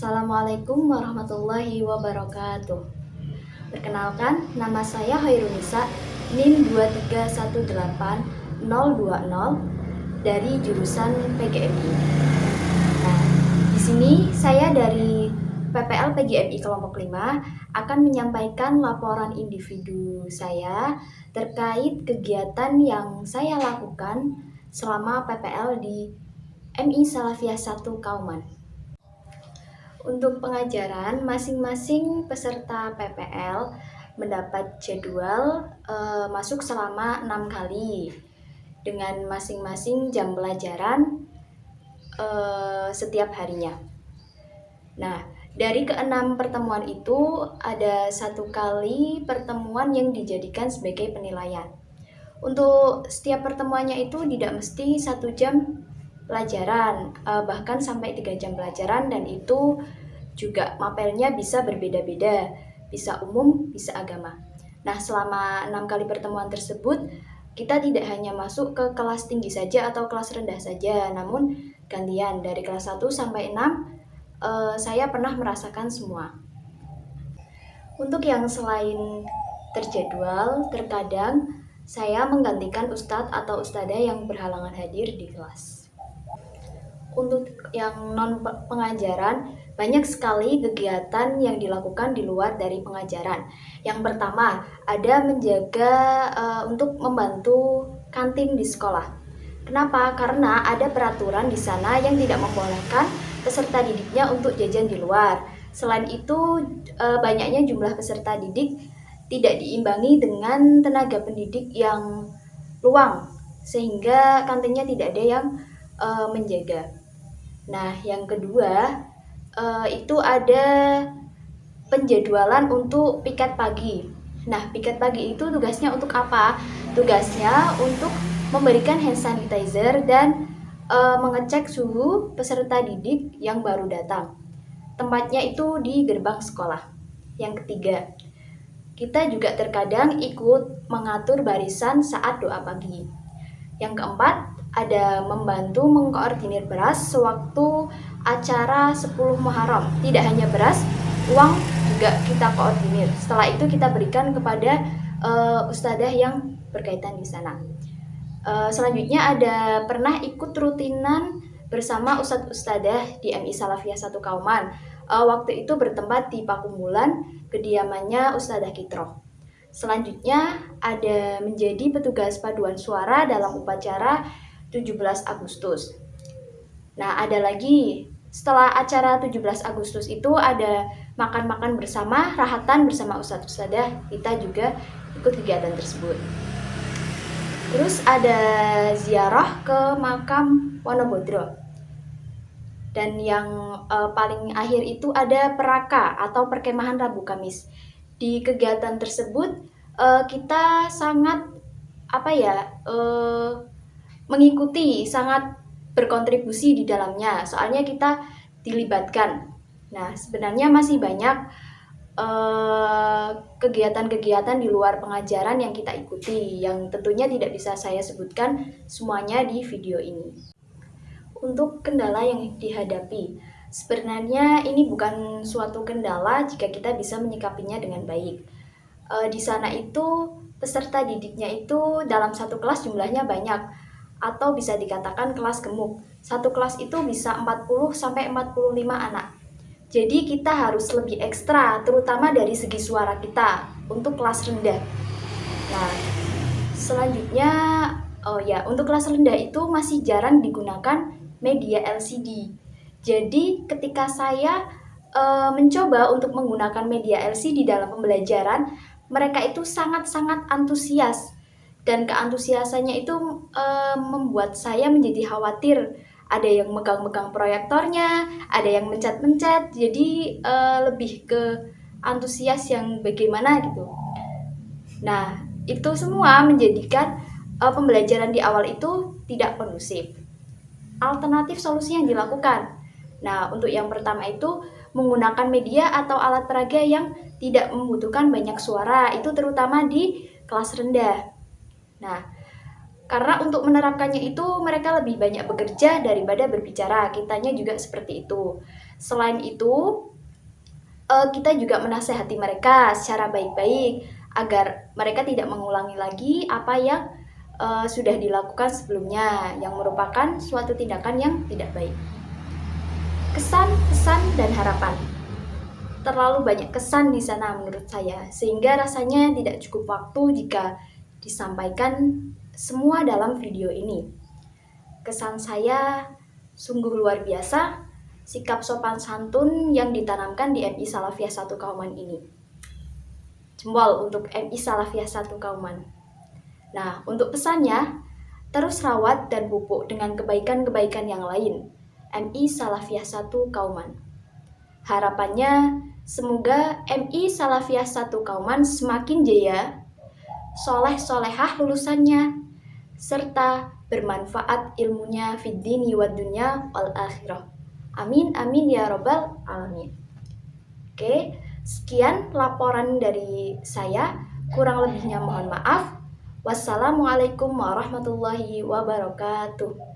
Assalamualaikum warahmatullahi wabarakatuh. Perkenalkan, nama saya Hairunisa, NIM 2318020 dari jurusan PGMI. Nah, di sini saya dari PPL PGMI kelompok 5 akan menyampaikan laporan individu saya terkait kegiatan yang saya lakukan selama PPL di MI Salafiyah 1 Kauman. Untuk pengajaran, masing-masing peserta PPL mendapat jadwal masuk selama 6 kali dengan masing-masing jam pelajaran setiap harinya. Nah, dari keenam pertemuan itu ada 1 kali pertemuan yang dijadikan sebagai penilaian. Untuk setiap pertemuannya itu tidak mesti 1 jam pelajaran, bahkan sampai 3 jam pelajaran, dan itu juga mapelnya bisa berbeda-beda, bisa umum, bisa agama. Nah, selama 6 kali pertemuan tersebut, kita tidak hanya masuk ke kelas tinggi saja atau kelas rendah saja, namun gantian dari kelas 1 sampai 6, saya pernah merasakan semua. Untuk yang selain terjadwal, terkadang saya menggantikan ustadz atau ustadzah yang berhalangan hadir di kelas. Untuk yang non pengajaran, banyak sekali kegiatan yang dilakukan di luar dari pengajaran. Yang pertama, ada menjaga untuk membantu kantin di sekolah. Kenapa? Karena ada peraturan di sana yang tidak membolehkan peserta didiknya untuk jajan di luar. Selain itu, banyaknya jumlah peserta didik tidak diimbangi dengan tenaga pendidik yang luang, sehingga kantinnya tidak ada yang menjaga. Nah, yang kedua itu ada penjadwalan untuk piket pagi. Nah, piket pagi itu tugasnya untuk apa? Tugasnya untuk memberikan hand sanitizer dan mengecek suhu peserta didik yang baru datang. Tempatnya itu di gerbang sekolah. Yang ketiga, kita juga terkadang ikut mengatur barisan saat doa pagi. Yang keempat, ada membantu mengkoordinir beras sewaktu acara 10 Muharram. Tidak hanya beras, uang juga kita koordinir. Setelah itu kita berikan kepada ustadzah yang berkaitan di sana. Selanjutnya ada pernah ikut rutinan bersama ustadz-ustadzah di MI Salafiyah 1 Kauman. Waktu itu bertempat di Pakumbulan, kediamannya Ustadzah Kitroh. Selanjutnya ada menjadi petugas paduan suara dalam upacara 17 Agustus. Nah, ada lagi setelah acara 17 Agustus itu ada makan-makan bersama, rahatan bersama ustadz-ustadzah, kita juga ikut kegiatan tersebut. Terus ada ziarah ke makam Wonobodro. Dan yang paling akhir itu ada peraka atau perkemahan Rabu Kamis. Di kegiatan tersebut kita sangat mengikuti, sangat berkontribusi di dalamnya, soalnya kita dilibatkan. Nah, sebenarnya masih banyak kegiatan-kegiatan di luar pengajaran yang kita ikuti, yang tentunya tidak bisa saya sebutkan semuanya di video ini. Untuk kendala yang dihadapi, sebenarnya ini bukan suatu kendala jika kita bisa menyikapinya dengan baik. Di sana itu peserta didiknya itu dalam satu kelas jumlahnya banyak, atau bisa dikatakan kelas gemuk. Satu kelas itu bisa 40-45 anak. Jadi kita harus lebih ekstra, terutama dari segi suara kita untuk kelas rendah. Nah, selanjutnya, untuk kelas rendah itu masih jarang digunakan media LCD. Jadi ketika saya mencoba untuk menggunakan media LCD dalam pembelajaran, mereka itu sangat-sangat antusias. Dan keantusiasannya itu membuat saya menjadi khawatir. Ada yang megang-megang proyektornya, ada yang mencet-mencet, jadi lebih ke antusias yang bagaimana gitu. Nah, itu semua menjadikan pembelajaran di awal itu tidak kondusif. Alternatif solusi yang dilakukan. Nah, untuk yang pertama itu menggunakan media atau alat peraga yang tidak membutuhkan banyak suara, itu terutama di kelas rendah. Nah, Karena untuk menerapkannya itu mereka lebih banyak bekerja daripada berbicara. Kitanya juga seperti itu. Selain itu, kita juga menasehati mereka secara baik-baik agar mereka tidak mengulangi lagi apa yang sudah dilakukan sebelumnya, yang merupakan suatu tindakan yang tidak baik. Kesan, pesan, dan harapan. Terlalu banyak kesan di sana menurut saya, sehingga rasanya tidak cukup waktu jika disampaikan semua dalam video ini. Kesan saya sungguh luar biasa, sikap sopan santun yang ditanamkan di MI Salafiyah 1 Kauman ini. Jempol untuk MI Salafiyah 1 Kauman. Nah, untuk pesannya, terus rawat dan pupuk dengan kebaikan-kebaikan yang lain. MI Salafiyah 1 Kauman. Harapannya, semoga MI Salafiyah 1 Kauman semakin jaya, soleh-solehah lulusannya, serta bermanfaat ilmunya fid dini wad dunya wal akhirah. Amin amin ya robbal alamin. Oke, sekian laporan dari saya. Kurang lebihnya mohon maaf. Wassalamualaikum warahmatullahi wabarakatuh.